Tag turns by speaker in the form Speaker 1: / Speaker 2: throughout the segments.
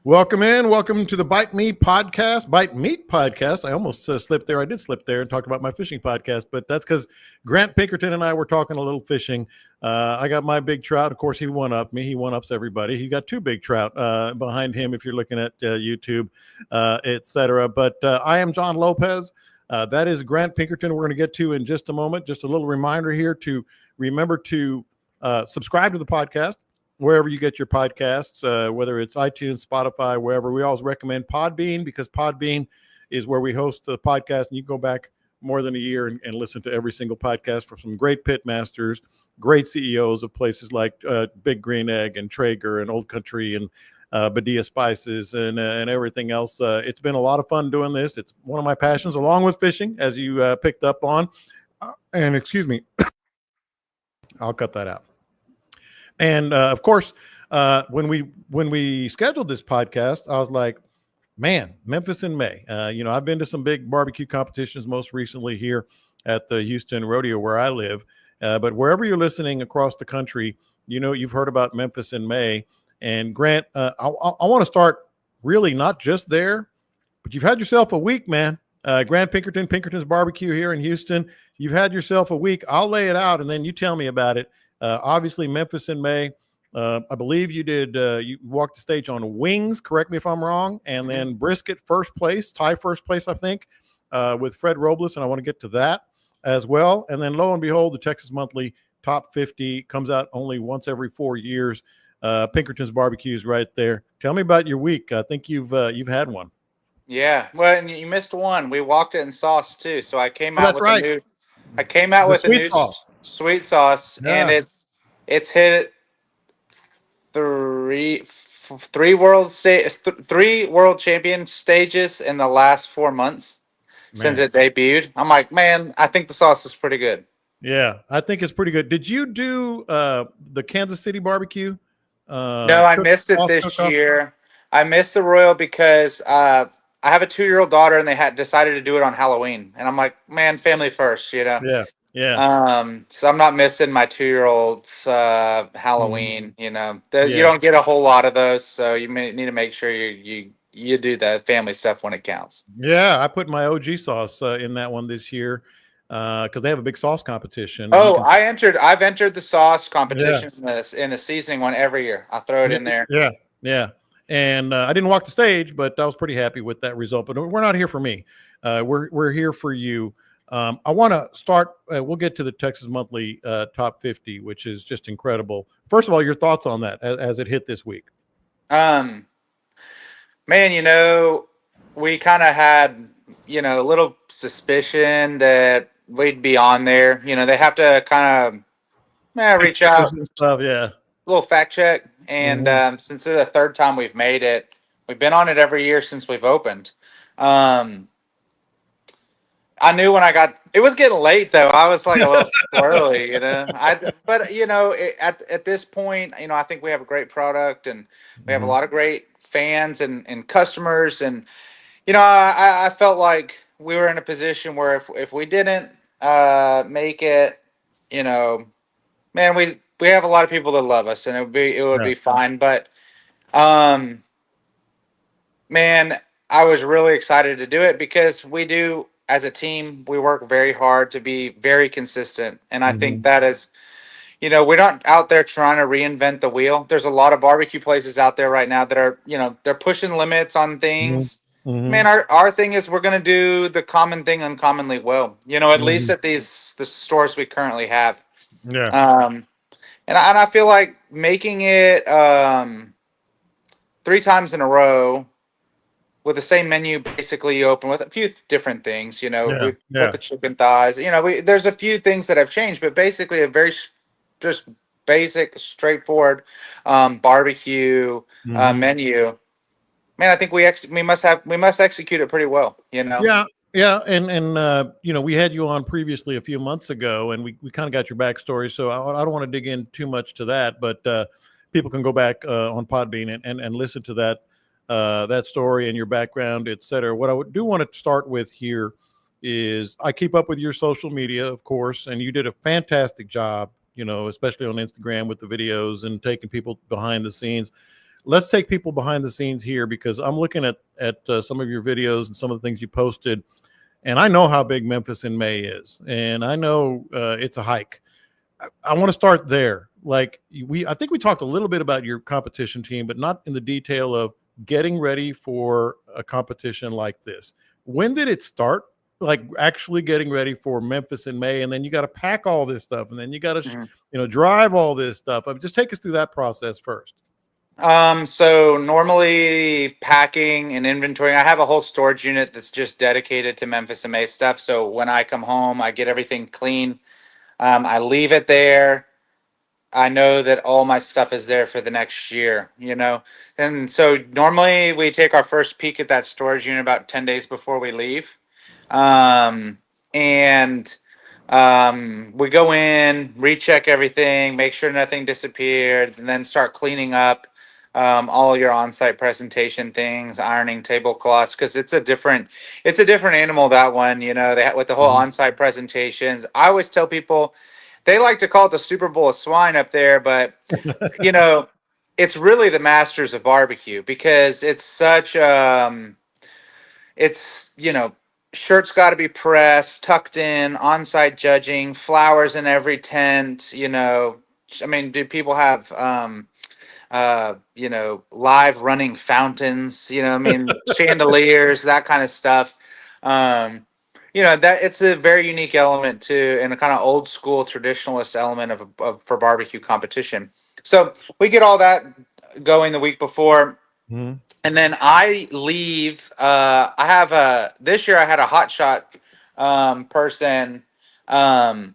Speaker 1: Welcome in. Welcome to the Bite Me podcast, Bite Meat podcast. I almost slipped there. I did slip there and talk about my fishing podcast, but that's because Grant Pinkerton and I were talking a little fishing. I got my big trout. Of course, he one up me. He one ups everybody. He got two big trout behind him if you're looking at YouTube, etc. But I am John Lopez. That is Grant Pinkerton. We're going to get to in just a moment. Just a little reminder here to remember to subscribe to the podcast wherever you get your podcasts, whether it's iTunes, Spotify, wherever. We always recommend Podbean because Podbean is where we host the podcast, and you can go back more than a year and listen to every single podcast from some great pitmasters, great CEOs of places like Big Green Egg and Traeger and Old Country and Badia Spices and everything else. It's been a lot of fun doing this. It's one of my passions, along with fishing, as you picked up on. And excuse me, I'll cut that out. And of course, when we scheduled this podcast, I was like, man, Memphis in May. I've been to some big barbecue competitions, most recently here at the Houston Rodeo where I live. But wherever you're listening across the country, you've heard about Memphis in May. And Grant, I want to start really not just there, but you've had yourself a week, man. Grant Pinkerton, Pinkerton's Barbecue here in Houston. You've had yourself a week. I'll lay it out, and then you tell me about it. Obviously, Memphis in May. I believe you did. You walked the stage on wings. Correct me if I'm wrong. And then brisket first place, tie first place, I think, with Fred Robles. And I want to get to that as well. And then lo and behold, the Texas Monthly Top 50 comes out only once every 4 years. Pinkerton's Barbecue is right there. Tell me about your week. I think you've had one.
Speaker 2: Yeah, well, and you missed one. We walked it in sauce too. So I came out with
Speaker 1: right.
Speaker 2: a new
Speaker 1: sauce.
Speaker 2: Sweet sauce,
Speaker 1: Yeah.
Speaker 2: and it's hit three world champion stages in the last 4 months since it debuted. I'm like, man, I think the sauce is pretty good.
Speaker 1: Yeah, I think it's pretty good. Did you do the Kansas City barbecue?
Speaker 2: No, I missed it this year. I missed the Royal because I have a 2-year-old daughter, and they had decided to do it on Halloween, and I'm like, man, family first,
Speaker 1: Yeah, yeah.
Speaker 2: So I'm not missing my 2-year-old's Halloween. You don't get a whole lot of those, so you need to make sure you do the family stuff when it counts.
Speaker 1: Yeah, I put my OG sauce in that one this year because they have a big sauce competition.
Speaker 2: Oh, I've entered the sauce competition in the seasoning one every year. I throw it in there.
Speaker 1: Yeah. And I didn't walk the stage, but I was pretty happy with that result. But we're not here for me. We're here for you. I want to start. We'll get to the Texas Monthly Top 50, which is just incredible. First of all, your thoughts on that as it hit this week?
Speaker 2: Man, we kind of had a little suspicion that we'd be on there. They have to kind of reach out
Speaker 1: and stuff. Yeah,
Speaker 2: a little fact check. And since it's the third time we've made it, we've been on it every year since we've opened. I knew when it was getting late though. I was like a little squirrely, at this point, I think we have a great product, and we have a lot of great fans and customers. And, I felt like we were in a position where if we didn't make it, man, we have a lot of people that love us, and it would be fine. But, man, I was really excited to do it because we do, as a team, we work very hard to be very consistent. And I think that is, we're not out there trying to reinvent the wheel. There's a lot of barbecue places out there right now that are, they're pushing limits on things. Man, our thing is we're going to do the common thing uncommonly well, at least at the stores we currently have.
Speaker 1: Yeah.
Speaker 2: And I feel like making it 3 times in a row with the same menu, basically you open with a few different things, with the chicken thighs, there's a few things that have changed, but basically a very just basic, straightforward barbecue menu. Man, I think we must execute it pretty well,
Speaker 1: Yeah, and we had you on previously a few months ago, and we kind of got your backstory, so I don't want to dig in too much to that, but people can go back on Podbean and listen to that story and your background, et cetera. What I do want to start with here is I keep up with your social media, of course, and you did a fantastic job, especially on Instagram with the videos and taking people behind the scenes. let's take people behind the scenes here, because I'm looking at some of your videos and some of the things you posted, and I know how big Memphis in May is, and I know it's a hike. I want to start there. Like I think we talked a little bit about your competition team, but not in the detail of getting ready for a competition like this. When did it start? Like actually getting ready for Memphis in May, and then you got to pack all this stuff, and then you got to, drive all this stuff. Just take us through that process first.
Speaker 2: So normally packing and inventory, I have a whole storage unit that's just dedicated to Memphis in May stuff. So when I come home, I get everything clean. I leave it there. I know that all my stuff is there for the next year, And so normally we take our first peek at that storage unit about 10 days before we leave. And we go in, recheck everything, make sure nothing disappeared, and then start cleaning up all your on-site presentation things, ironing tablecloths, because it's a different animal, that one. With the whole on-site presentations. I always tell people they like to call it the Super Bowl of swine up there, but it's really the masters of barbecue, because it's such it's shirts got to be pressed, tucked in, on-site judging, flowers in every tent. I mean, do people have live running fountains? I mean, chandeliers, that kind of stuff. That it's a very unique element to, and a kind of old school traditionalist element for barbecue competition. So we get all that going the week before. And then I leave. I have this year I had a hot shot person. I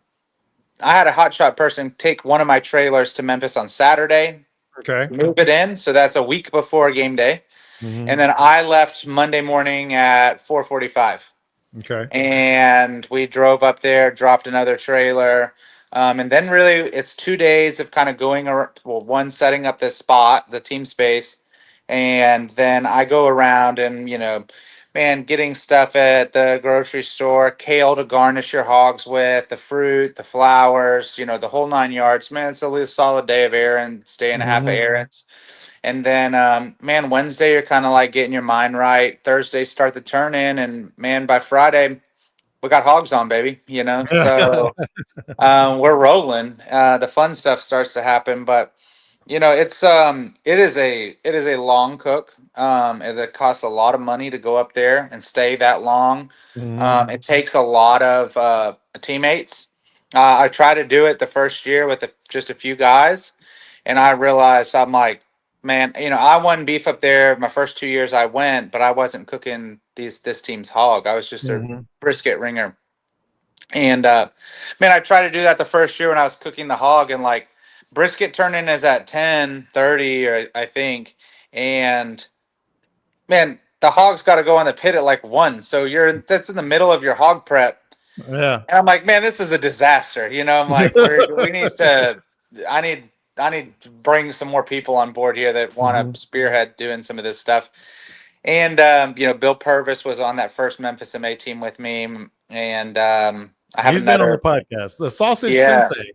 Speaker 2: had a hot shot person take one of my trailers to Memphis on Saturday.
Speaker 1: Okay.
Speaker 2: Move it in. So that's a week before game day. And then I left Monday morning at 4:45.
Speaker 1: Okay.
Speaker 2: And we drove up there, dropped another trailer. And then really it's 2 days of kind of going around, one setting up the spot, the team space. And then I go around and, getting stuff at the grocery store, kale to garnish your hogs with, the fruit, the flowers, the whole 9 yards. Man, it's a solid day of errands, day and a half of errands. And then, Wednesday, you're kind of like getting your mind right. Thursday, start the turn in. And, man, by Friday, we got hogs on, baby, So we're rolling. The fun stuff starts to happen. But, it is a long cook. It costs a lot of money to go up there and stay that long. It takes a lot of teammates. I tried to do it the first year with just a few guys, and I realized, I'm like, man, I won beef up there. My first 2 years I went, but I wasn't cooking this team's hog. I was just a brisket ringer. And man, I tried to do that the first year when I was cooking the hog, and like brisket turn-in is at 10:30, or I think. And man, the hog's got to go on the pit at like 1. So that's in the middle of your hog prep.
Speaker 1: Yeah.
Speaker 2: And I'm like, man, this is a disaster. I'm like, we need to. I need to bring some more people on board here that want to spearhead doing some of this stuff. And Bill Purvis was on that first Memphis in May team with me, and I have
Speaker 1: He's
Speaker 2: another
Speaker 1: been on the podcast, the Sausage Sensei.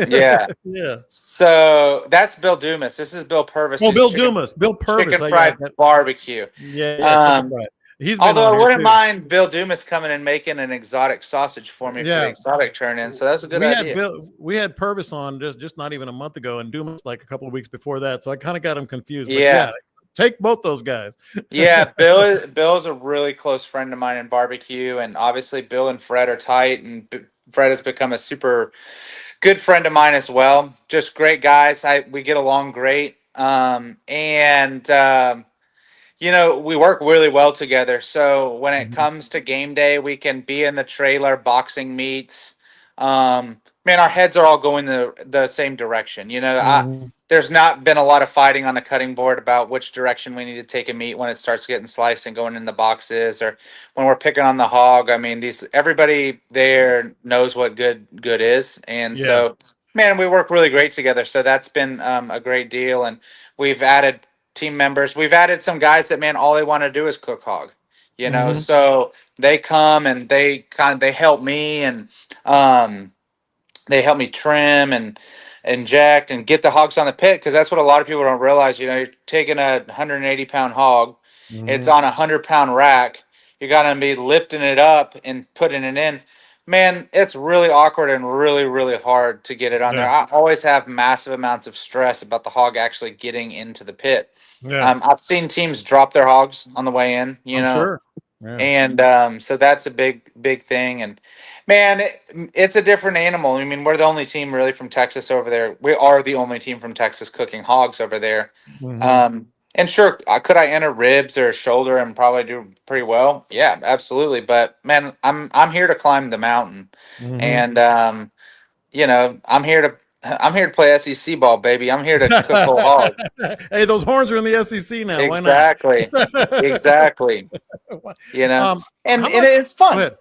Speaker 2: Yeah.
Speaker 1: Yeah.
Speaker 2: So that's Bill Dumas. This is Bill Purvis.
Speaker 1: Oh, Bill Dumas. Bill Purvis.
Speaker 2: Chicken fried barbecue.
Speaker 1: Yeah. Chicken fried. He's been
Speaker 2: although
Speaker 1: on
Speaker 2: I wouldn't
Speaker 1: too.
Speaker 2: mind Bill Dumas coming and making an exotic sausage for me for the exotic turn-in. So that's a good idea.
Speaker 1: We had Purvis on just not even a month ago, and Dumas like a couple of weeks before that. So I kind of got him confused. But yeah, take both those guys.
Speaker 2: Yeah, Bill is a really close friend of mine in barbecue, and obviously Bill and Fred are tight, and Fred has become a super good friend of mine as well. Just great guys. We get along great. We work really well together. So when it comes to game day, we can be in the trailer boxing meets. Man, our heads are all going the same direction. There's not been a lot of fighting on the cutting board about which direction we need to take a meat when it starts getting sliced and going in the boxes, or when we're picking on the hog. I mean, everybody there knows what good is. And so, man, we work really great together. So that's been a great deal. And we've added team members. We've added some guys that, man, all they want to do is cook hog, so they come and they help me, and they help me trim, and inject and get the hogs on the pit, because that's what a lot of people don't realize. You know, you're taking a 180-pound hog, it's on a 100-pound rack. You're gonna be lifting it up and putting it in. Man, it's really awkward and really, really hard to get it on there.
Speaker 1: Yeah.
Speaker 2: I always have massive amounts of stress about the hog actually getting into the pit.
Speaker 1: Yeah.
Speaker 2: I've seen teams drop their hogs on the way in, you
Speaker 1: I'm
Speaker 2: know,
Speaker 1: sure. Yeah.
Speaker 2: and so that's a big thing. And man, it's a different animal. I mean, we're the only team really from Texas over there. We are the only team from Texas cooking hogs over there. And sure, could I enter ribs or shoulder and probably do pretty well? Yeah, absolutely. But man, I'm here to climb the mountain, and you know, I'm here to play SEC ball, baby. I'm here to cook whole hog.
Speaker 1: Hey, those horns are in the SEC now. Why not?
Speaker 2: Exactly, exactly. You know,
Speaker 1: How
Speaker 2: and
Speaker 1: much?
Speaker 2: it's
Speaker 1: Go
Speaker 2: fun.
Speaker 1: ahead.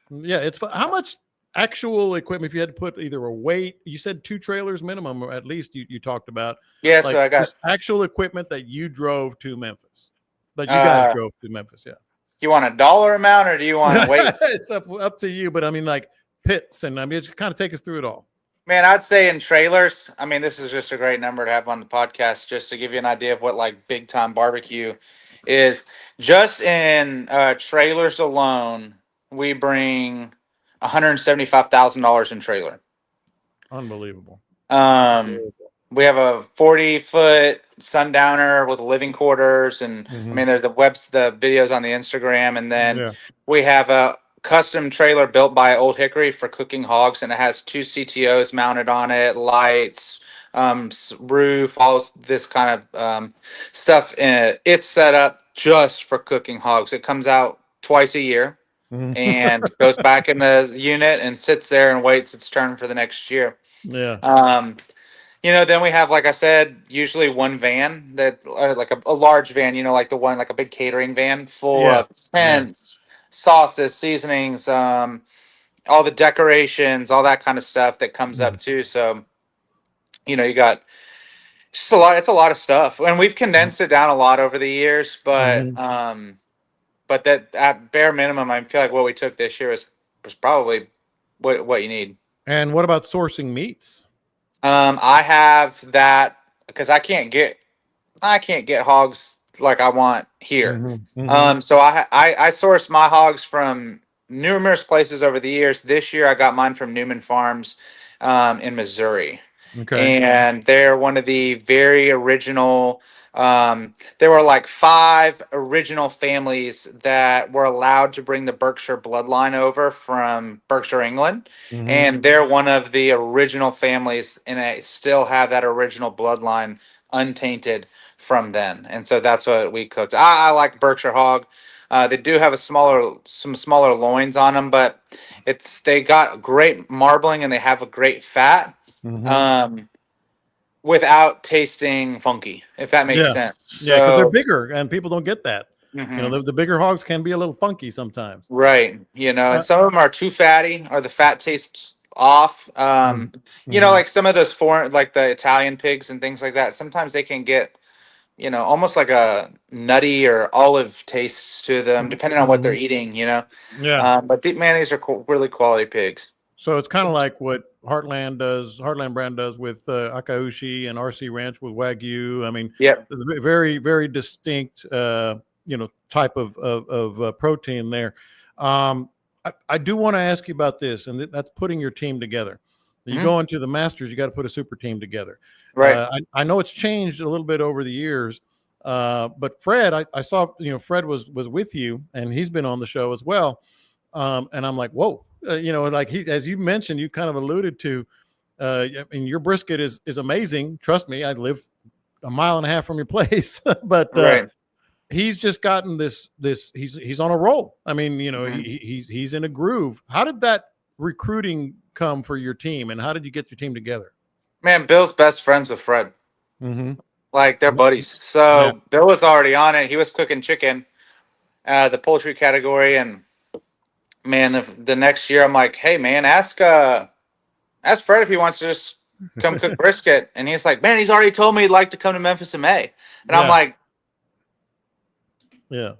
Speaker 1: Yeah, it's fun. How much actual equipment? If you had to put either a weight, you said 2 trailers minimum, or at least you talked about,
Speaker 2: Yeah,
Speaker 1: like
Speaker 2: so I got.
Speaker 1: just actual equipment that you drove to Memphis, that you guys
Speaker 2: Uh,
Speaker 1: drove to Memphis. Yeah.
Speaker 2: you want a dollar amount or do you want to wait?
Speaker 1: It's up to you, but I mean, like pits, and I mean, just kind of take us through it all.
Speaker 2: Man, I'd say in trailers. I mean, this is just a great number to have on the podcast, just to give you an idea of what like big time barbecue is. Just in trailers alone, we bring $175,000 in trailer.
Speaker 1: Unbelievable.
Speaker 2: Um, we have a 40-foot sundowner with living quarters, and I mean, there's the videos on the Instagram, and then
Speaker 1: Yeah.
Speaker 2: we have a custom trailer built by Old Hickory for cooking hogs, and it has 2 CTOs mounted on it, lights, roof, all this kind of stuff. And it's set up just for cooking hogs. It comes out twice a year and goes back in the unit and sits there and waits its turn for the next year.
Speaker 1: Yeah.
Speaker 2: You know, then we have, like I said, usually one van that, or like a large van, you know, like the one, like a big catering van full
Speaker 1: Yeah.
Speaker 2: of tents, sauces, seasonings, all the decorations, all that kind of stuff that comes up too. So, you know, you got just a lot. It's a lot of stuff, and we've condensed it down a lot over the years. But that at bare minimum, I feel like what we took this year was probably what you need.
Speaker 1: And what about sourcing meats?
Speaker 2: I have that because I can't get hogs like I want here. So I source my hogs from numerous places over the years. This year I got mine from Newman Farms in Missouri.
Speaker 1: Okay.
Speaker 2: And they're one of the very original. There were like 5 original families that were allowed to bring the Berkshire bloodline over from Berkshire, England, and they're one of the original families, and I still have that original bloodline untainted from then. And so that's what we cooked. I like Berkshire hog. They do have some smaller loins on them, but they got great marbling and they have a great fat. Without tasting funky, if that makes
Speaker 1: Yeah.
Speaker 2: sense.
Speaker 1: Yeah, because they're
Speaker 2: So,
Speaker 1: bigger and people don't get that. You know,
Speaker 2: mhm,
Speaker 1: the bigger hogs can be a little funky sometimes.
Speaker 2: right, you know,
Speaker 1: Uh,
Speaker 2: and some of them are too fatty or the fat tastes off. You know, like some of those foreign, like the Italian pigs and things like that, sometimes they can get, you know, almost like a nutty or olive taste to them, depending on what they're eating, you know.
Speaker 1: Yeah.
Speaker 2: But man, these are really quality pigs.
Speaker 1: So it's kind of like what Heartland brand does with Akaushi and RC Ranch with Wagyu. I mean,
Speaker 2: Yep.
Speaker 1: very, very distinct, you know, type of protein there. I do want to ask you about this, and that's putting your team together. You go into the Masters, you got to put a super team together.
Speaker 2: Right.
Speaker 1: I know it's changed a little bit over the years, but Fred, I saw, you know, Fred was with you, and he's been on the show as well. And I'm like, whoa, you know, like as you mentioned, you kind of alluded to, I mean, your brisket is amazing. Trust me, I live a mile and a half from your place, but
Speaker 2: Right.
Speaker 1: he's just gotten this. He's on a roll. I mean, you know, he's in a groove. How did that recruiting come for your team, and how did you get your team together?
Speaker 2: Man, Bill's best friends with Fred. Like they're buddies. So Bill was already on it. He was cooking chicken, the poultry category, and man, the next year I'm like, hey man, ask Fred if he wants to just come cook brisket, and he's like, man, he's already told me he'd like to come to Memphis in May, and I'm like,
Speaker 1: yeah.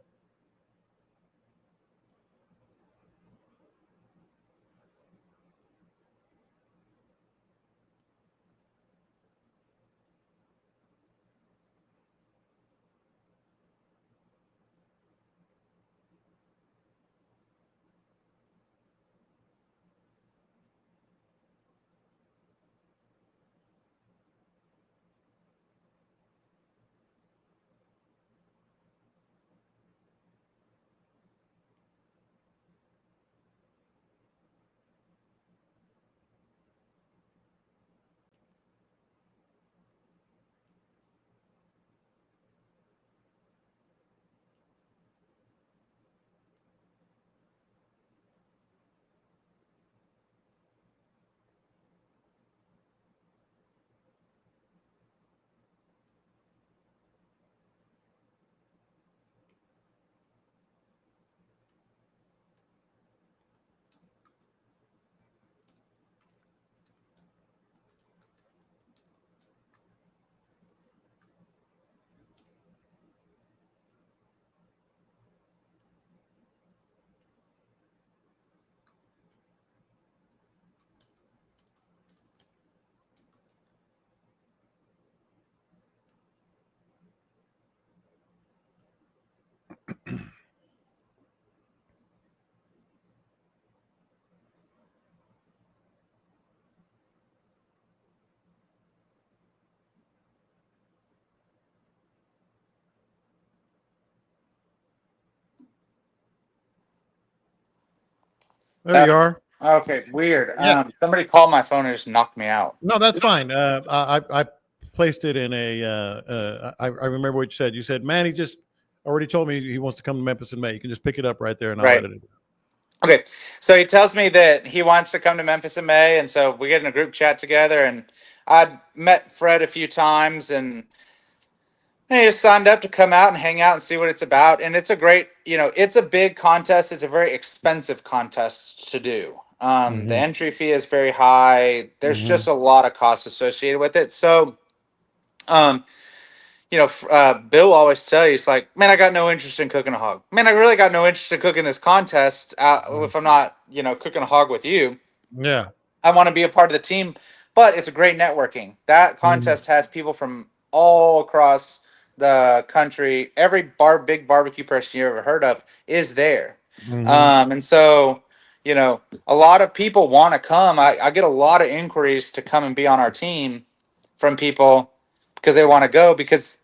Speaker 1: There you are.
Speaker 2: Okay, weird.
Speaker 1: Yeah.
Speaker 2: Somebody called my phone and just knocked me out.
Speaker 1: No, that's fine. I placed it in a. I remember what you said. You said, "Man, he just already told me he wants to come to Memphis in May. You can just pick it up right there, and I'll
Speaker 2: Right.
Speaker 1: edit it."
Speaker 2: Okay. So he tells me that he wants to come to Memphis in May, and so we get in a group chat together. And I'd met Fred a few times, and he just signed up to come out and hang out and see what it's about. And it's a great, it's a big contest. It's a very expensive contest to do. The
Speaker 1: Mm-hmm.
Speaker 2: entry fee is very high. There's
Speaker 1: Mm-hmm.
Speaker 2: just a lot of costs associated with it. So, um, Bill always tell you, it's like, man, I got no interest in cooking a hog. Man, I really got no interest in cooking this contest. If I'm not, cooking a hog with you,
Speaker 1: Yeah.
Speaker 2: I want to be a part of the team. But it's a great networking. That
Speaker 1: Mm-hmm.
Speaker 2: contest has people from all across the country. Every big barbecue person you ever heard of is there.
Speaker 1: Mm-hmm.
Speaker 2: And so, a lot of people want to come. I get a lot of inquiries to come and be on our team from people because they want to go, because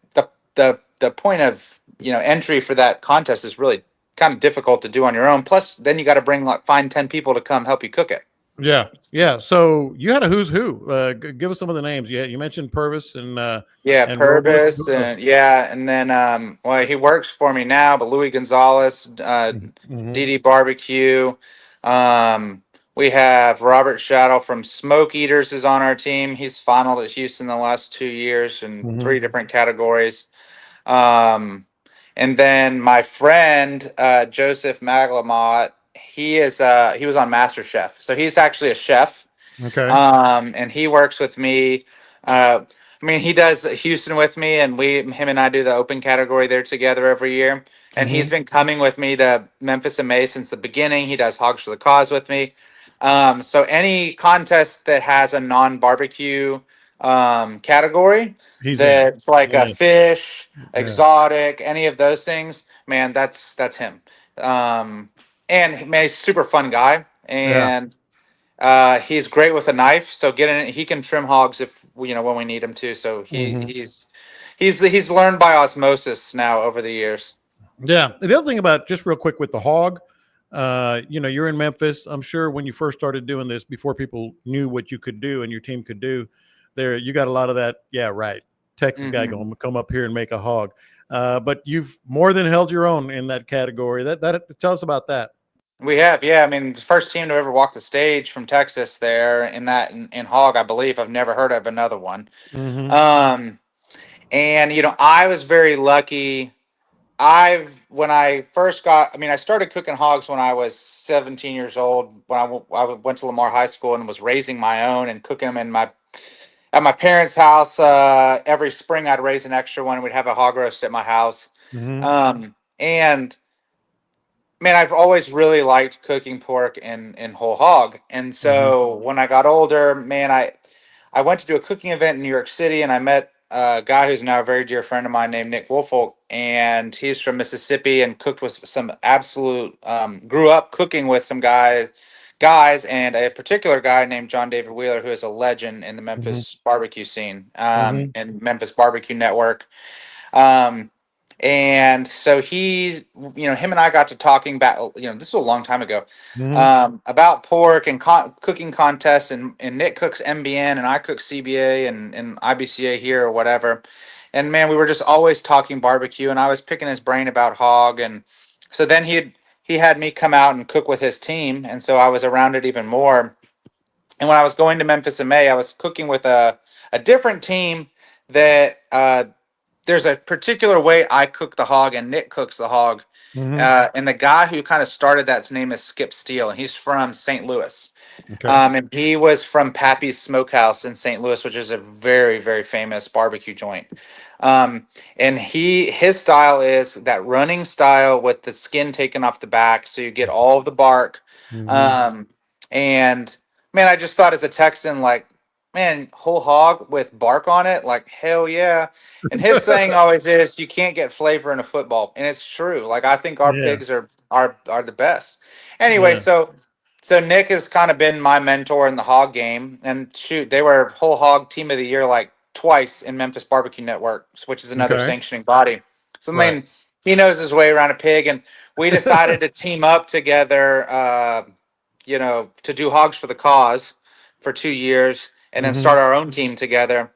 Speaker 2: the point of entry for that contest is really kind of difficult to do on your own. Plus, then you got to find 10 people to come help you cook it.
Speaker 1: Yeah. Yeah. So you had a who's who. Give us some of the names. You mentioned Purvis
Speaker 2: Yeah,
Speaker 1: and Robles.
Speaker 2: Purvis,
Speaker 1: Who else?
Speaker 2: and and then well, he works for me now, but Louis Gonzalez,
Speaker 1: Mm-hmm.
Speaker 2: DD Barbecue. Um, we have Robert Shadow from Smoke Eaters is on our team. He's finaled at Houston the last 2 years in
Speaker 1: Mm-hmm.
Speaker 2: 3 different categories. Um, and then my friend Joseph Maglamot, he was on Master Chef, so he's actually a chef.
Speaker 1: Okay.
Speaker 2: And he works with me. He does Houston with me, and him and I do the open category there together every year. And
Speaker 1: Mm-hmm.
Speaker 2: he's been coming with me to Memphis in May since the beginning. He does Hogs for the Cause with me. So any contest that has a non-barbecue category,
Speaker 1: He's in.
Speaker 2: that's like a
Speaker 1: Yeah.
Speaker 2: fish,
Speaker 1: Yeah.
Speaker 2: exotic, any of those things, man, that's him. Um, and man, he's a super fun guy,
Speaker 1: Yeah.
Speaker 2: and he's great with a knife, so he can trim hogs if when we need him to. So
Speaker 1: Mm-hmm.
Speaker 2: he's learned by osmosis now over the years.
Speaker 1: Yeah. The other thing about, just real quick with the hog, you're in Memphis. I'm sure when you first started doing this, before people knew what you could do and your team could do, there you got a lot of that. Yeah, right. Texas guy
Speaker 2: Hmm.
Speaker 1: going to come up here and make a hog. But you've more than held your own in that category. That tell us about that.
Speaker 2: We have, yeah. The first team to ever walk the stage from Texas there in hog, I believe. I've never heard of another one.
Speaker 1: Mm-hmm.
Speaker 2: Um, and I was very lucky. When I first I started cooking hogs when I was 17 years old. When I went to Lamar High School and was raising my own and cooking them at my parents' house. Every spring, I'd raise an extra one. We'd have a hog roast at my house.
Speaker 1: Mm-hmm.
Speaker 2: And man, I've always really liked cooking pork and whole hog. And
Speaker 1: Mm-hmm.
Speaker 2: so when I got older, man, I went to do a cooking event in New York City, and I met a guy who's now a very dear friend of mine named Nick Woolfolk, and he's from Mississippi and cooked with some absolute grew up cooking with some guys, and a particular guy named John David Wheeler, who is a legend in the
Speaker 1: Mm-hmm.
Speaker 2: Memphis barbecue scene,
Speaker 1: Mm-hmm.
Speaker 2: and Memphis Barbecue Network. Um, and so him and I got to talking about, this was a long time ago,
Speaker 1: Mm-hmm.
Speaker 2: about pork and cooking contests. And Nick cooks MBN and I cook CBA and IBCA here or whatever. And man, we were just always talking barbecue, and I was picking his brain about hog. And so then he had me come out and cook with his team. And so I was around it even more. And when I was going to Memphis in May, I was cooking with a different team that, there's a particular way I cook the hog and Nick cooks the hog.
Speaker 1: Mm-hmm.
Speaker 2: And the guy who kind of started that's name is Skip Steele, and he's from St. Louis.
Speaker 1: Okay.
Speaker 2: And he was from Pappy's Smokehouse in St. Louis, which is a very, very famous barbecue joint. And his style is that running style with the skin taken off the back, so you get all of the bark.
Speaker 1: Mm-hmm.
Speaker 2: Um, and man, I just thought as a Texan, like, man, whole hog with bark on it, like hell yeah. And his saying always is, you can't get flavor in a football, and it's true. Like I think our
Speaker 1: Yeah.
Speaker 2: pigs are the best. Anyway,
Speaker 1: Yeah.
Speaker 2: so Nick has kind of been my mentor in the hog game, and shoot, they were whole hog team of the year like twice in Memphis Barbecue Network, which is another
Speaker 1: Okay.
Speaker 2: sanctioning body. So
Speaker 1: Right.
Speaker 2: he knows his way around a pig, and we decided to team up together. to do hogs for the cause for 2 years and then
Speaker 1: Mm-hmm.
Speaker 2: start our own team together.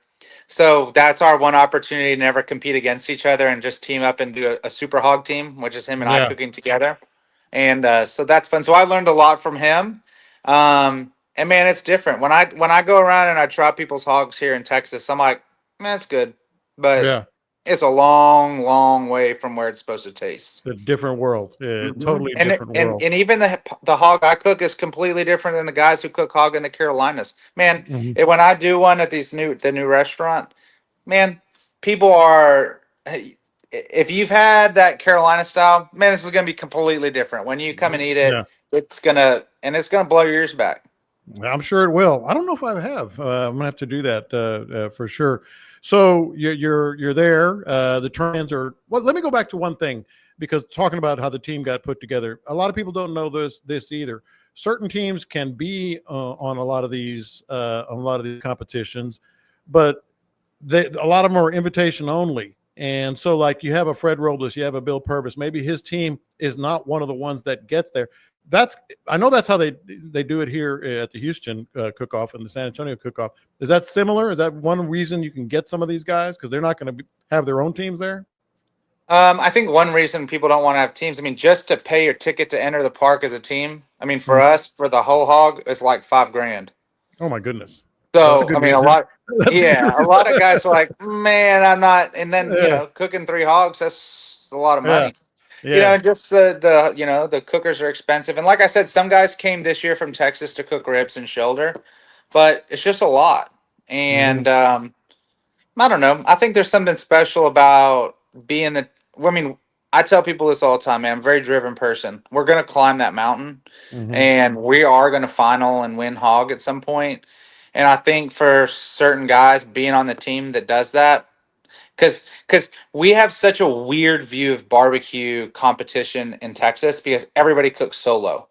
Speaker 2: So that's our one opportunity to never compete against each other and just team up and do a super hog team, which is him and I
Speaker 1: Yeah.
Speaker 2: cooking together. And so that's fun. So I learned a lot from him. And man, it's different when I go around and I try people's hogs here in Texas. I'm like, man, it's good, but
Speaker 1: Yeah.
Speaker 2: it's a long, long way from where it's supposed to taste.
Speaker 1: It's a different world. Yeah,
Speaker 2: Mhm.
Speaker 1: totally
Speaker 2: And
Speaker 1: different
Speaker 2: and
Speaker 1: world.
Speaker 2: and even the hog I cook is completely different than the guys who cook hog in the Carolinas. Man,
Speaker 1: Mm-hmm.
Speaker 2: when I do one at the new restaurant, man, people are. Hey, if you've had that Carolina style, man, this is gonna be completely different. When you come and eat it,
Speaker 1: Yeah.
Speaker 2: it's gonna blow your ears back.
Speaker 1: I'm sure it will. I don't know if I have. I'm gonna have to do that for sure. So you're there. The trends are. Well, let me go back to one thing because talking about how the team got put together, a lot of people don't know this either. Certain teams can be on a lot of these competitions, but a lot of them are invitation only. And so, like, you have a Fred Robles, you have a Bill Purvis. Maybe his team is not one of the ones that gets there. That's I know that's how they do it here at the Houston cook-off and the San Antonio cook-off. Is that similar? Is that one reason you can get some of these guys because they're not going to have their own teams there?
Speaker 2: I think one reason people don't want to have teams, I mean, just to pay your ticket to enter the park as a team. I mean, for
Speaker 1: Mhm.
Speaker 2: us, for the whole hog, it's like 5 grand.
Speaker 1: Oh my goodness, that's a
Speaker 2: So, I
Speaker 1: good
Speaker 2: mean, a
Speaker 1: reason.
Speaker 2: lot,
Speaker 1: That's a good
Speaker 2: yeah, a lot of
Speaker 1: reason.
Speaker 2: guys are like, man, I'm not. And then,
Speaker 1: Yeah,
Speaker 2: cooking 3 hogs, that's a lot of
Speaker 1: yeah,
Speaker 2: money.
Speaker 1: yeah.
Speaker 2: Just the cookers are expensive. And like I said, some guys came this year from Texas to cook ribs and shoulder, but it's just a lot.
Speaker 1: Hmm.
Speaker 2: And I don't know. I think there's something special about being I mean, I tell people this all the time, man. I'm a very driven person. We're going to climb that mountain
Speaker 1: Hmm.
Speaker 2: and we are going to final and win hog at some point. And I think for certain guys being on the team that does that, because we have such a weird view of barbecue competition in Texas because everybody cooks solo.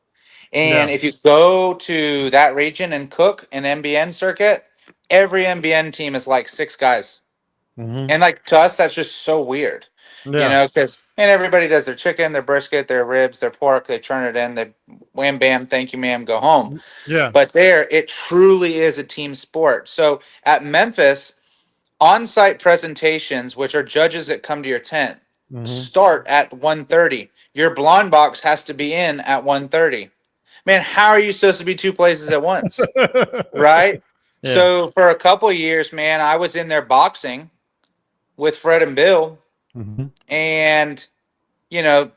Speaker 2: And
Speaker 1: Yeah.
Speaker 2: if you go to that region and cook an MBN circuit, every MBN team is like 6 guys.
Speaker 1: Hmm.
Speaker 2: And like to us, that's just so weird,
Speaker 1: Yeah.
Speaker 2: because and everybody does their chicken, their brisket, their ribs, their pork. They turn it in. They wham bam, thank you, ma'am, go home.
Speaker 1: Yeah.
Speaker 2: But there, it truly is a team sport. So at Memphis, on-site presentations, which are judges that come to your tent,
Speaker 1: Hmm.
Speaker 2: start at 1:30. Your blind box has to be in at 1:30. Man, how are you supposed to be two places at once? Right?
Speaker 1: Yeah.
Speaker 2: So for a couple of years, man, I was in there boxing with Fred and Bill,
Speaker 1: Hmm.
Speaker 2: and you know,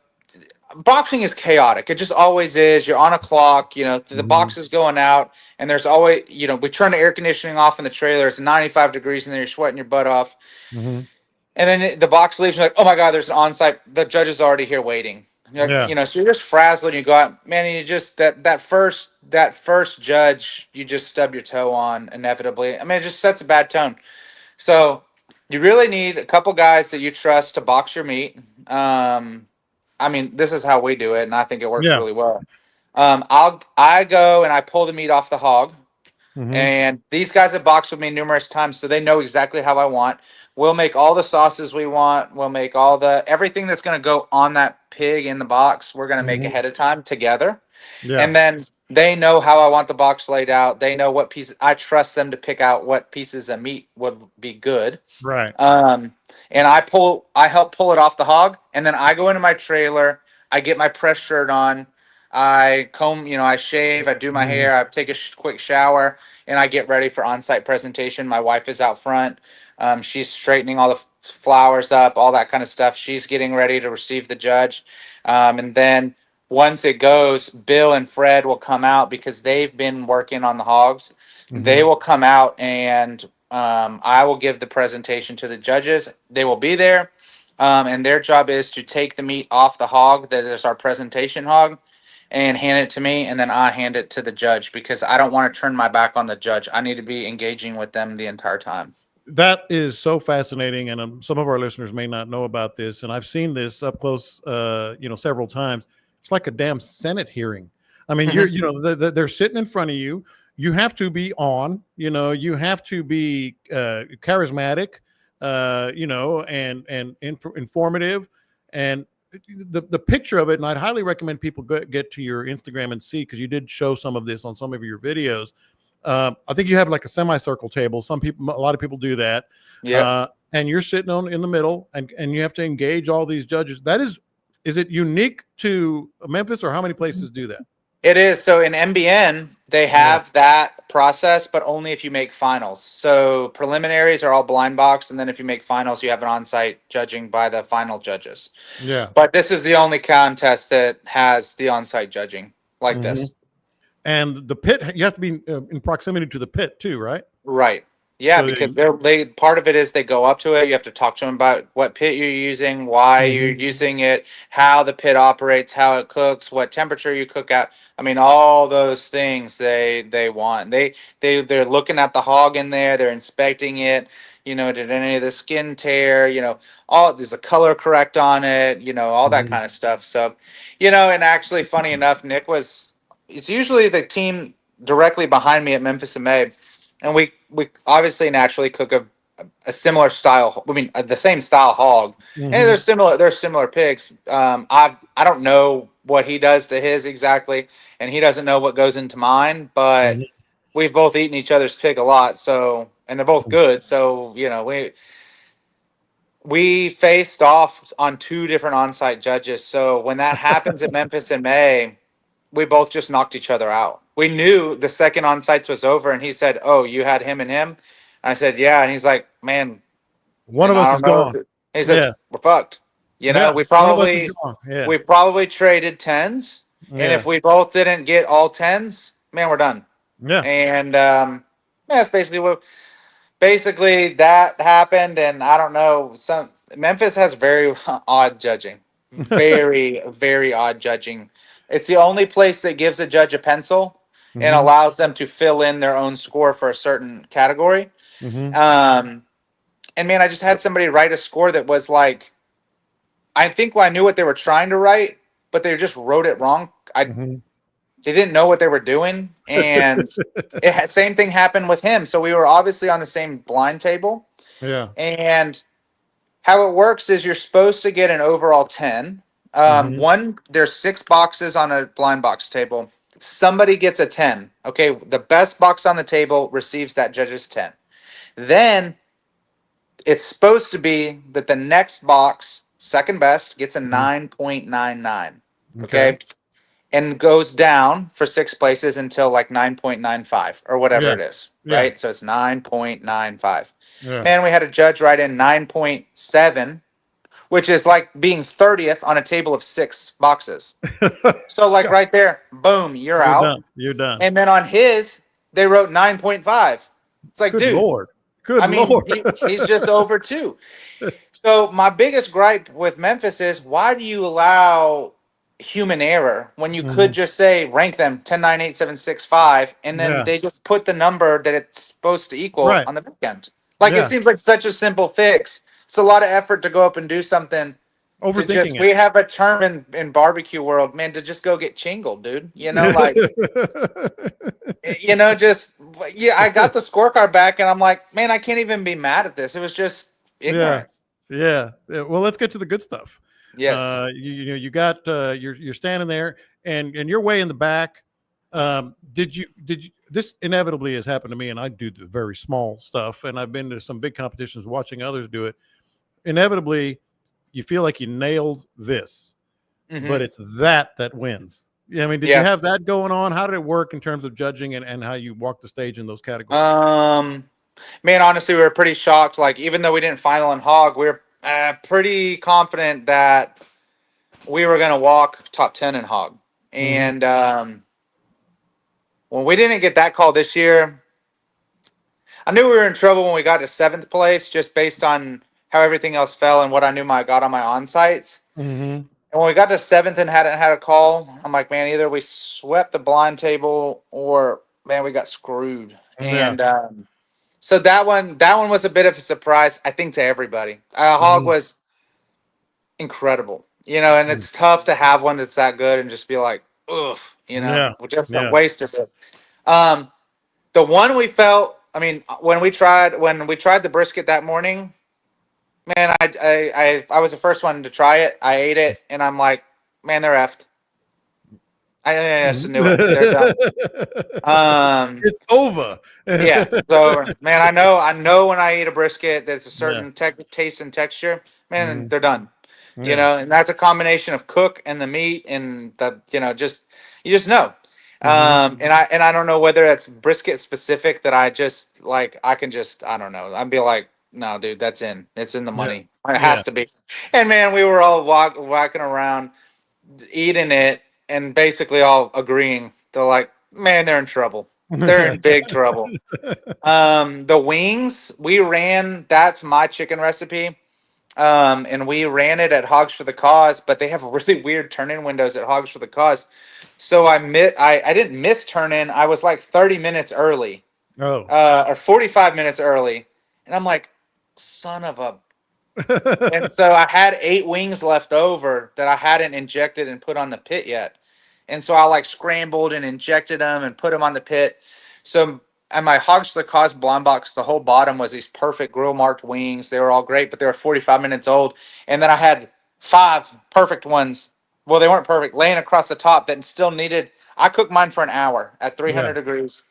Speaker 2: boxing is chaotic. It just always is. You're on a clock, the
Speaker 1: Hmm.
Speaker 2: box is going out, and there's always, we turn the air conditioning off in the trailer. It's 95 degrees in there. You're sweating your butt off.
Speaker 1: Hmm.
Speaker 2: And then the box leaves. You're like, oh my God, there's an on-site. The judge is already here waiting. You're like,
Speaker 1: Yeah.
Speaker 2: so you're just frazzled. You go out, man, and you just that first judge, you just stub your toe on inevitably. I mean, it just sets a bad tone. So you really need a couple guys that you trust to box your meat. I mean, this is how we do it, and I think it works
Speaker 1: Yeah.
Speaker 2: really well. I go and I pull the meat off the hog.
Speaker 1: Hmm.
Speaker 2: And these guys have boxed with me numerous times, so they know exactly how I want. We'll make all the sauces we want. We'll make all the everything that's going to go on that pig in the box. We're going to make
Speaker 1: Hmm.
Speaker 2: ahead of time together,
Speaker 1: Yeah.
Speaker 2: and then they know how I want the box laid out. They know what pieces. I trust them to pick out what pieces of meat would be good.
Speaker 1: Right.
Speaker 2: Um, and I help pull it off the hog, and then I go into my trailer. I get my press shirt on. I comb, I shave. I do my
Speaker 1: Hmm.
Speaker 2: hair. I take a quick shower, and I get ready for on-site presentation. My wife is out front. She's straightening all the flowers up, all that kind of stuff. She's getting ready to receive the judge, and then once it goes, Bill and Fred will come out because they've been working on the hogs. They
Speaker 1: Hmm.
Speaker 2: will come out and I will give the presentation to the judges. They will be there, and their job is to take the meat off the hog that is our presentation hog and hand it to me, and then I hand it to the judge because I don't want to turn my back on the judge. I need to be engaging with them the entire time.
Speaker 1: That is so fascinating, and some of our listeners may not know about this. And I've seen this up close, several times. It's like a damn Senate hearing. I mean,
Speaker 2: Mhm.
Speaker 1: they're sitting in front of you. You have to be on. You have to be charismatic. And informative, and the picture of it, and I'd highly recommend people get to your Instagram and see, because you did show some of this on some of your videos. I think you have like a semicircle table. A lot of people do that.
Speaker 2: Yeah.
Speaker 1: And you're sitting in the middle, and you have to engage all these judges. Is it unique to Memphis, or how many places do that?
Speaker 2: It is. So in MBN, they have that process, but only if you make finals. So preliminaries are all blind box, and then if you make finals, you have an on-site judging by the final judges.
Speaker 1: Yeah.
Speaker 2: But this is the only contest that has the on-site judging like this.
Speaker 1: And the pit, you have to be in proximity to the pit too, right?
Speaker 2: Right. Yeah,
Speaker 1: So
Speaker 2: because they part of it is they go up to it. You have to talk to them about what pit you're using, why you're using it, how the pit operates, how it cooks, what temperature you cook at. I mean, all those things they want. They're looking at the hog in there. They're inspecting it. You know, did any of the skin tear? You know, there's a color correct on it. You know, all that kind of stuff. So, you know, and actually, funny enough, it's usually the team directly behind me at Memphis in May. And we obviously naturally cook a similar style. I mean, the same style hog, and they're similar. They're similar pigs. I don't know what he does to his exactly, and he doesn't know what goes into mine. But we've both eaten each other's pig a lot, so, and they're both good. So, you know, we faced off on two different on-site judges. So when that happens at Memphis in May, we both just knocked each other out. We knew the second on-sites was over, and he said, "Oh, you had him and him?" I said, "Yeah," and he's like, "Man,
Speaker 1: one of us is gone."
Speaker 2: He says, "We're fucked." You know,
Speaker 1: one of us is gone.
Speaker 2: we probably traded tens, and if we both didn't get all tens, man, we're done.
Speaker 1: Yeah.
Speaker 2: And that's basically that happened. And I don't know, Memphis has very odd judging, very very odd judging. It's the only place that gives a judge a pencil and allows them to fill in their own score for a certain category. And man, I just had somebody write a score that was like, I think I knew what they were trying to write, but they just wrote it wrong. They didn't know what they were doing, and same thing happened with him. So we were obviously on the same blind table.
Speaker 1: Yeah.
Speaker 2: And how it works is you're supposed to get an overall 10. There's 6 boxes on a blind box table. Somebody gets a 10. Okay, the best box on the table receives that judge's 10. Then it's supposed to be that the next box, second best, gets a 9.99. Okay. And goes down for 6 places until like 9.95 or whatever it is. Right. So it's 9.95. Man, we had a judge write in 9.7, which is like being 30th on a table of 6 boxes. So like right there, boom, you're out.
Speaker 1: Done. You're done.
Speaker 2: And then on his, they wrote 9.5. It's like,
Speaker 1: Good Lord. Good Lord.
Speaker 2: He's just over 2. So my biggest gripe with Memphis is, why do you allow human error when you could just say rank them 10, 9, 8, 7, 6, 5, and then they just put the number that it's supposed to equal on the back end. Like it seems like such a simple fix. It's a lot of effort to go up and do something.
Speaker 1: Overthinking it.
Speaker 2: We have a term in barbecue world, man, to just go get chingled, dude. You know, like, you know, I got the scorecard back, and I'm like, man, I can't even be mad at this. It was just ignorance.
Speaker 1: Yeah. Well, let's get to the good stuff.
Speaker 2: Yes.
Speaker 1: You got you're standing there, and you're way in the back. Did you this inevitably has happened to me, and I do the very small stuff, and I've been to some big competitions watching others do it. Inevitably, you feel like you nailed this, but it's that wins. Yeah, I mean, did you have that going on? How did it work in terms of judging and how you walk the stage in those categories?
Speaker 2: Man, honestly, we were pretty shocked. Like, even though we didn't final in hog, we were pretty confident that we were going to walk top 10 in hog. And when we didn't get that call this year, I knew we were in trouble when we got to 7th place, just based on how everything else fell and what I knew I got on my on-sites. And when we got to 7th and hadn't had a call, I'm like, man, either we swept the blind table or, man, we got screwed. And so that one was a bit of a surprise, I think, to everybody. Hog was incredible, you know, and it's tough to have one that's that good and just be like, ugh, you know, just a waste of it. The one we felt, I mean, when we tried the brisket that morning, Man, I was the first one to try it. I ate it, and I'm like, man, they're effed. I just knew it. They're done. Um,
Speaker 1: It's over.
Speaker 2: yeah. So, man, I know when I eat a brisket, there's a
Speaker 1: Yeah.
Speaker 2: certain taste and texture. Man,
Speaker 1: Mhm.
Speaker 2: they're done.
Speaker 1: Yeah.
Speaker 2: And that's a combination of cook and the meat and the, just you just know.
Speaker 1: Hmm.
Speaker 2: And I don't know whether that's brisket specific that I just like. I can just I don't know. I'd be like, no, dude, that's in. It's in the
Speaker 1: Yeah.
Speaker 2: money. It
Speaker 1: Yeah.
Speaker 2: has to be. And man, we were all walking around eating it and basically all agreeing. They're like, man, they're in trouble. They're in big trouble. The wings we ran. That's my chicken recipe. And we ran it at Hogs for the Cause, but they have really weird turn-in windows at Hogs for the Cause. So I didn't miss turn-in. I was like 30 minutes early,
Speaker 1: Oh.
Speaker 2: or 45 minutes early, and I'm like, son of a. And so I had 8 wings left over that I hadn't injected and put on the pit yet. And so I like scrambled and injected them and put them on the pit. So at my Hogs for the Cause blind box, the whole bottom was these perfect grill marked wings. They were all great, but they were 45 minutes old. And then I had 5 perfect ones. Well, they weren't perfect, laying across the top that still needed. I cooked mine for an hour at 300
Speaker 1: Yeah.
Speaker 2: degrees,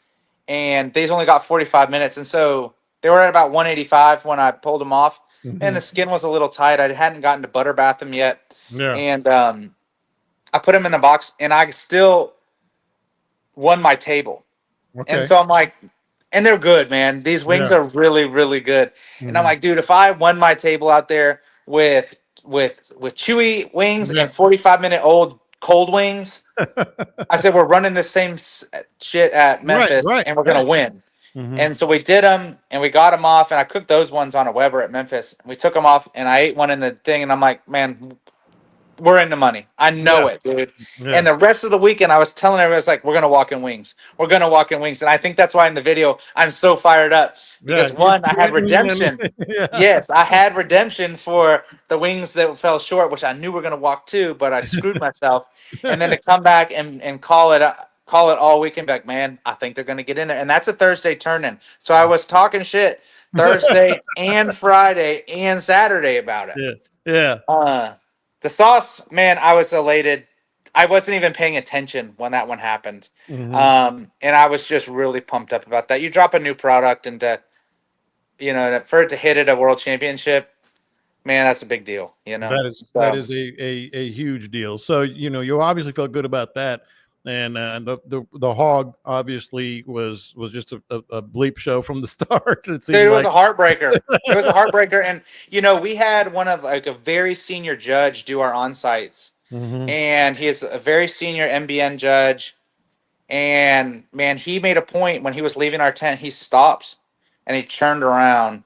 Speaker 2: and these only got 45 minutes. And so they were at about 185 when I pulled them off. And
Speaker 1: Hmm.
Speaker 2: the skin was a little tight. I hadn't gotten to butter bath them yet.
Speaker 1: Yeah.
Speaker 2: And I put them in the box, and I still won my table. And
Speaker 1: Okay.
Speaker 2: so I'm like, and they're good, man. These wings
Speaker 1: Yeah.
Speaker 2: are really, really good. And I'm
Speaker 1: Hmm.
Speaker 2: like, dude, if I won my table out there with chewy wings
Speaker 1: Yeah.
Speaker 2: and 45-minute old cold wings, I said we're running the same shit at
Speaker 1: Right.
Speaker 2: Memphis,
Speaker 1: Right.
Speaker 2: and we're gonna
Speaker 1: Right.
Speaker 2: win.
Speaker 1: Hmm.
Speaker 2: And so we did them, and we got them off, and I cooked those ones on a Weber at Memphis. We took them off, and I ate one in the thing, and I'm like, man, we're in the money. I know
Speaker 1: Yeah.
Speaker 2: it, dude. And
Speaker 1: Yeah.
Speaker 2: the rest of the weekend, I was telling everybody, it's like, we're gonna walk in wings. We're gonna walk in wings. And I think that's why in the video I'm so fired up
Speaker 1: Yeah.
Speaker 2: because
Speaker 1: You're
Speaker 2: one, I had
Speaker 1: pointing and
Speaker 2: redemption.
Speaker 1: yeah.
Speaker 2: Yes, I had redemption for the wings that fell short, which I knew were gonna walk too, but I screwed myself. And then to come back and call it all weekend, back, man, I think they're gonna get in there. And that's a Thursday turn in. So I was talking shit Thursday and Friday and Saturday about it.
Speaker 1: Yeah. Yeah.
Speaker 2: Uh, the sauce, man, I was elated. I wasn't even paying attention when that one happened.
Speaker 1: Hmm.
Speaker 2: And I was just really pumped up about that. You drop a new product and for it to hit at a world championship, man, that's a big deal,
Speaker 1: That
Speaker 2: So
Speaker 1: is a huge deal. So you obviously felt good about that, and the hog obviously was just a bleep show from the start. It
Speaker 2: dude,
Speaker 1: seemed
Speaker 2: it was
Speaker 1: like.
Speaker 2: a heartbreaker. It was a heartbreaker. And we had one of like a very senior judge do our on sites.
Speaker 1: Hmm.
Speaker 2: And he is a very senior MBN judge. And man, he made a point when he was leaving our tent. He stopped and he turned around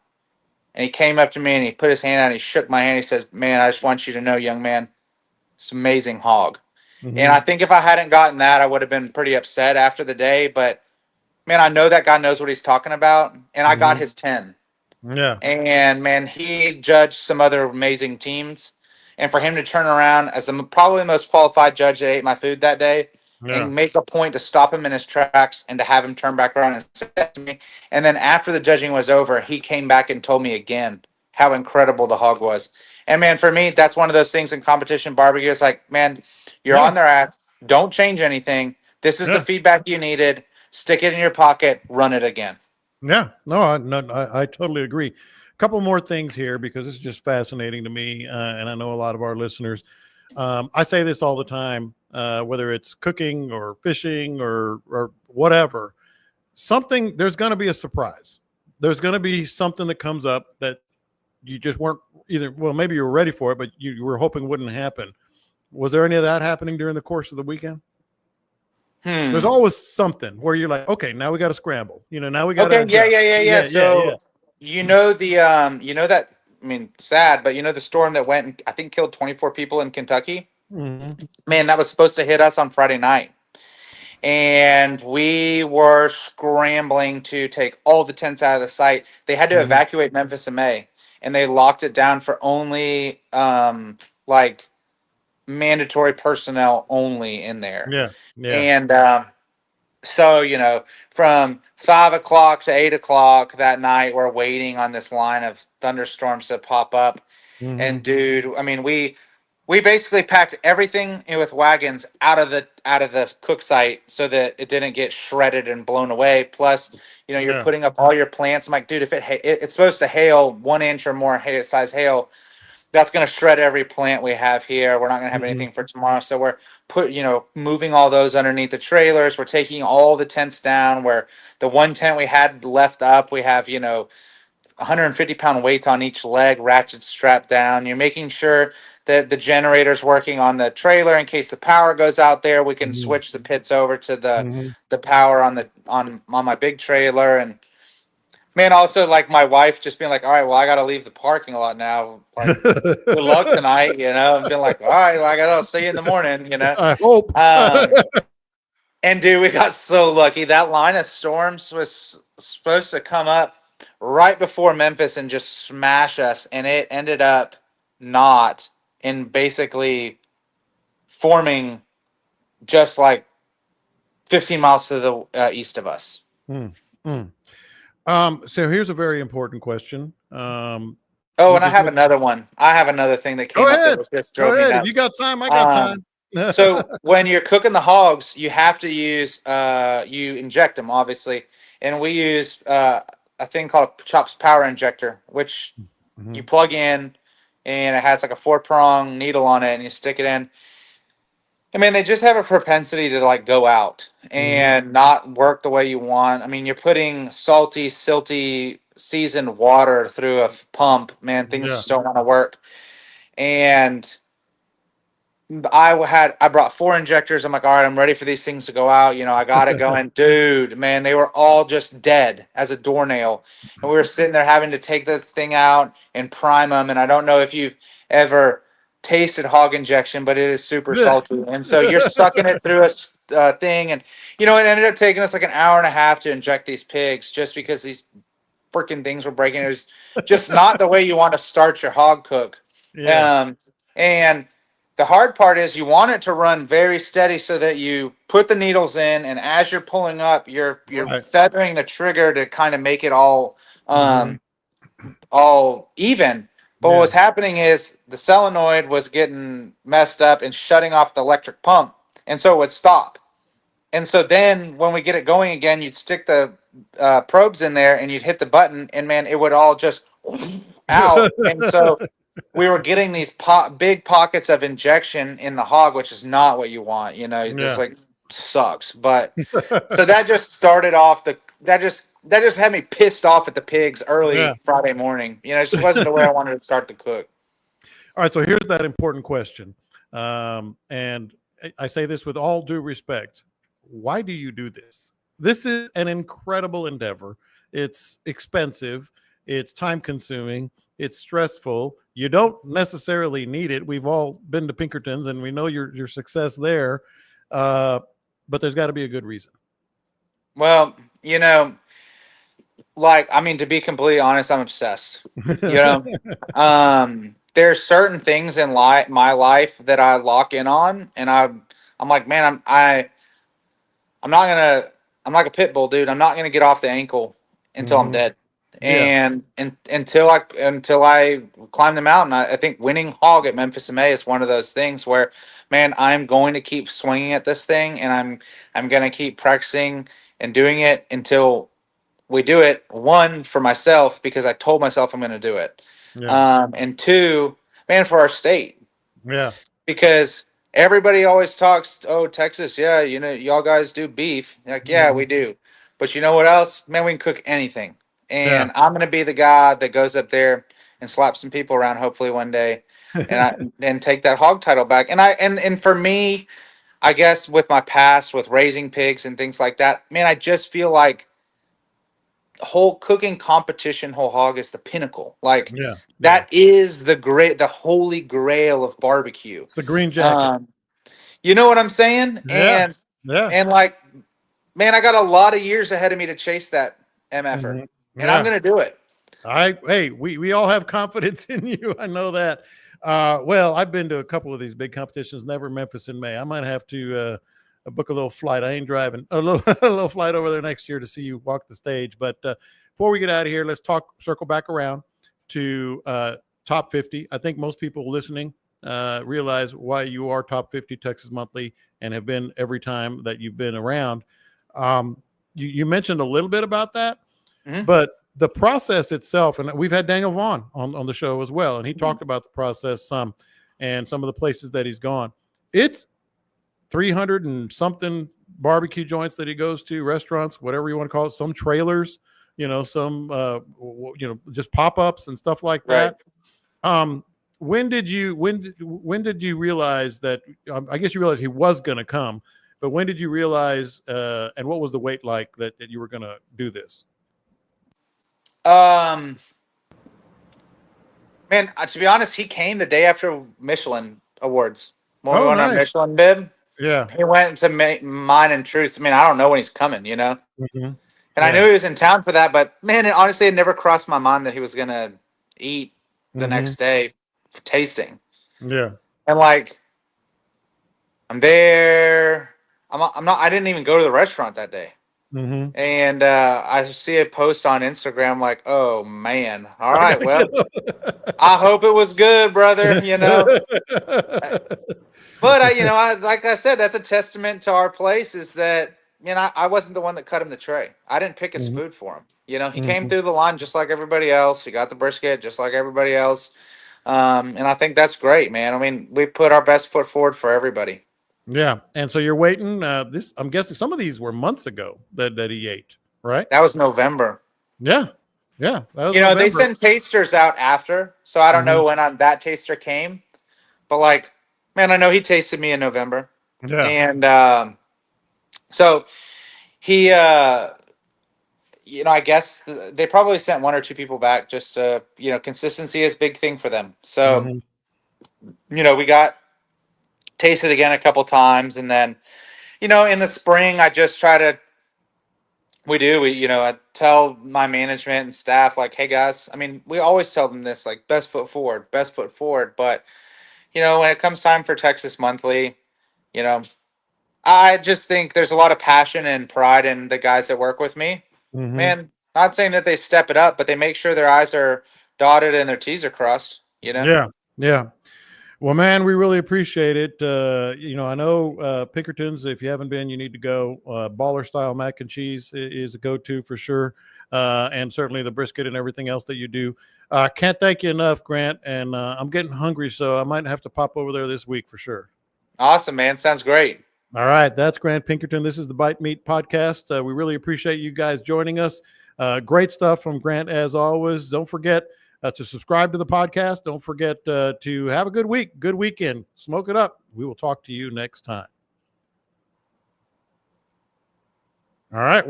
Speaker 2: and he came up to me and he put his hand out and he shook my hand. He says, "Man, I just want you to know, young man, it's amazing hog." And
Speaker 1: Hmm.
Speaker 2: I think if I hadn't gotten that, I would have been pretty upset after the day. But man, I know that guy knows what he's talking about. And I got
Speaker 1: Hmm.
Speaker 2: his 10.
Speaker 1: Yeah.
Speaker 2: And man, he judged some other amazing teams. And for him to turn around as the probably most qualified judge that ate my food that day
Speaker 1: Yeah.
Speaker 2: and make a point to stop him in his tracks and to have him turn back around and say that to me. And then after the judging was over, he came back and told me again how incredible the hog was. And man, for me, that's one of those things in competition barbecue. It's like, man, you're
Speaker 1: Yeah.
Speaker 2: on their ass. Don't change anything. This is the
Speaker 1: Yeah.
Speaker 2: feedback you needed. Stick it in your pocket. Run it again.
Speaker 1: Yeah. No, I totally agree. A couple more things here because this is just fascinating to me, and I know a lot of our listeners. I say this all the time, whether it's cooking or fishing or whatever. There's going to be a surprise. There's going to be something that comes up that you just weren't either. Well, maybe you were ready for it, but you were hoping wouldn't happen. Was there any of that happening during the course of the weekend? There's
Speaker 2: Hmm.
Speaker 1: always something where you're like, okay, now we got to scramble. Now we got to
Speaker 2: Okay, yeah,
Speaker 1: adjust.
Speaker 2: yeah, yeah, yeah.
Speaker 1: Yeah, yeah, yeah.
Speaker 2: So that I mean, sad, but the storm that went and I think killed 24 people in Kentucky.
Speaker 1: Hmm.
Speaker 2: Man, that was supposed to hit us on Friday night. And we were scrambling to take all the tents out of the site. They had to
Speaker 1: Hmm.
Speaker 2: evacuate Memphis in May, and they locked it down for only like mandatory personnel only in there.
Speaker 1: Yeah, yeah.
Speaker 2: And so, from 5 o'clock to 8 o'clock that night, we're waiting on this line of thunderstorms that pop up.
Speaker 1: Mm-hmm.
Speaker 2: And dude, I mean, we basically packed everything in with wagons out of the cook site so that it didn't get shredded and blown away. Plus, you're putting up all your plants. I'm like, dude, if it's supposed to hail 1 inch or more size hail, that's going to shred every plant we have here. We're not going to have anything for tomorrow. So we're moving all those underneath the trailers. We're taking all the tents down. Where the one tent we had left up, we have 150-pound weights on each leg, ratchets strapped down. You're making sure that the generator's working on the trailer in case the power goes out there. We can switch the pits over to the power on my big trailer. And man, also like my wife just being like, all right, well, I got to leave the parking lot now. Like, good luck tonight, and being like, all right, well, I'll see you in the morning,
Speaker 1: I hope.
Speaker 2: And dude, we got so lucky. That line of storms was supposed to come up right before Memphis and just smash us, and it ended up not, and basically forming just like 15 miles to the east of us.
Speaker 1: So here's a very important question.
Speaker 2: And I have another one. I have another thing that came up that was just drove me nuts.
Speaker 1: If you got time, I got time.
Speaker 2: So when you're cooking the hogs, you have to use you inject them, obviously, and we use a thing called a Chops Power Injector, which you plug in, and it has like a 4-prong needle on it, and you stick it in. I mean, they just have a propensity to like go out and not work the way you want. I mean, you're putting salty, silty, seasoned water through a pump. Man, things just don't want to work. And I brought 4 injectors. I'm like, all right, I'm ready for these things to go out. I got it going. Dude, man, they were all just dead as a doornail. And we were sitting there having to take this thing out and prime them. And I don't know if you've ever tasted hog injection, but it is super salty. And so you're sucking it through a thing. And, it ended up taking us like an hour and a half to inject these pigs just because these freaking things were breaking. It was just not the way you want to start your hog cook. And the hard part is you want it to run very steady so that you put the needles in, and as you're pulling up, you're feathering the trigger to kind of make it all even. But what was happening is the solenoid was getting messed up and shutting off the electric pump, and so it would stop. And so then when we get it going again, you'd stick the probes in there and you'd hit the button, and man, it would all just out. And so we were getting these big pockets of injection in the hog, which is not what you want. It's like sucks. But so that just started off that just had me pissed off at the pigs early Friday morning. It just wasn't the way I wanted to start the cook.
Speaker 1: All right, so here's that important question, and I say this with all due respect. Why do you do this? This is an incredible endeavor. It's expensive. It's time-consuming. It's stressful. You don't necessarily need it. We've all been to Pinkertons, and we know your success there. But there's got to be a good reason.
Speaker 2: Well, to be completely honest, I'm obsessed. There's certain things in my life that I lock in on, and I'm like, man, I'm like a pit bull, dude. I'm not gonna get off the ankle until I'm dead. And until I climb the mountain, I think winning hog at Memphis in May is one of those things where, man, I'm going to keep swinging at this thing, and I'm going to keep practicing and doing it until we do it. One, for myself, because I told myself I'm going to do it. And two, man, for our state. Because everybody always talks, oh, Texas, y'all guys do beef. Like, yeah, we do. But you know what else? Man, we can cook anything. And I'm going to be the guy that goes up there and slaps some people around, hopefully one day, and take that hog title back. And for me, I guess with my past with raising pigs and things like that, man, I just feel like whole cooking competition, whole hog is the pinnacle. Like that is the holy grail of barbecue.
Speaker 1: It's the green jacket.
Speaker 2: You know what I'm saying? And like, man, I got a lot of years ahead of me to chase that MFer. And I'm going to do it.
Speaker 1: We all have confidence in you. I know that. Well, I've been to a couple of these big competitions, never Memphis in May. I might have to book a little flight. I ain't driving. A little flight over there next year to see you walk the stage. But before we get out of here, let's circle back around. to top 50. I think most people listening realize why you are top 50 Texas Monthly and have been every time that you've been around. You mentioned a little bit about that, but the process itself, and we've had Daniel Vaughn on the show as well, and he talked about the process some and some of the places that he's gone. It's 300 and something barbecue joints that he goes to, restaurants, whatever you want to call it, some trailers, some just pop-ups and stuff like that. Right. When did you realize that? I guess you realized he was going to come, but when did you realize? And what was the wait like that you were going to do this?
Speaker 2: Man, to be honest, he came the day after Michelin Awards. When we went on Michelin bib.
Speaker 1: Yeah.
Speaker 2: He went to Mine and Truth. I mean, I don't know when he's coming, And I knew he was in town for that, but man, honestly, it never crossed my mind that he was going to eat the next day for tasting.
Speaker 1: Yeah.
Speaker 2: And like, I'm there. I didn't even go to the restaurant that day. And I see a post on Instagram like, oh man, all right, well, I hope it was good, brother, But like I said, that's a testament to our place is that, I wasn't the one that cut him the tray. I didn't pick his food for him. He came through the line just like everybody else. He got the brisket just like everybody else. And I think that's great, man. I mean, we put our best foot forward for everybody.
Speaker 1: Yeah. And so you're waiting. I'm guessing some of these were months ago that he ate, right?
Speaker 2: That was November.
Speaker 1: Yeah. Yeah. That was
Speaker 2: November. They send tasters out after. So I don't know when that taster came. But like, man, I know he tasted me in November.
Speaker 1: Yeah.
Speaker 2: And so he, I guess they probably sent one or two people back just to, consistency is a big thing for them. So, we got tasted again a couple times. And then, in the spring, I just try to, I tell my management and staff, like, hey guys, I mean, we always tell them this, like, best foot forward. But, when it comes time for Texas Monthly, I just think there's a lot of passion and pride in the guys that work with me. Man, not saying that they step it up, but they make sure their I's are dotted and their T's are crossed,
Speaker 1: Yeah. Yeah. Well, man, we really appreciate it. I know Pinkerton's, if you haven't been, you need to go. Baller style mac and cheese is a go-to for sure. And certainly the brisket and everything else that you do. Can't thank you enough, Grant. And I'm getting hungry, so I might have to pop over there this week for sure.
Speaker 2: Awesome, man. Sounds great.
Speaker 1: All right. That's Grant Pinkerton. This is the Bite Meat Podcast. We really appreciate you guys joining us. Great stuff from Grant, as always. Don't forget to subscribe to the podcast. Don't forget to have a good week, good weekend. Smoke it up. We will talk to you next time. All right.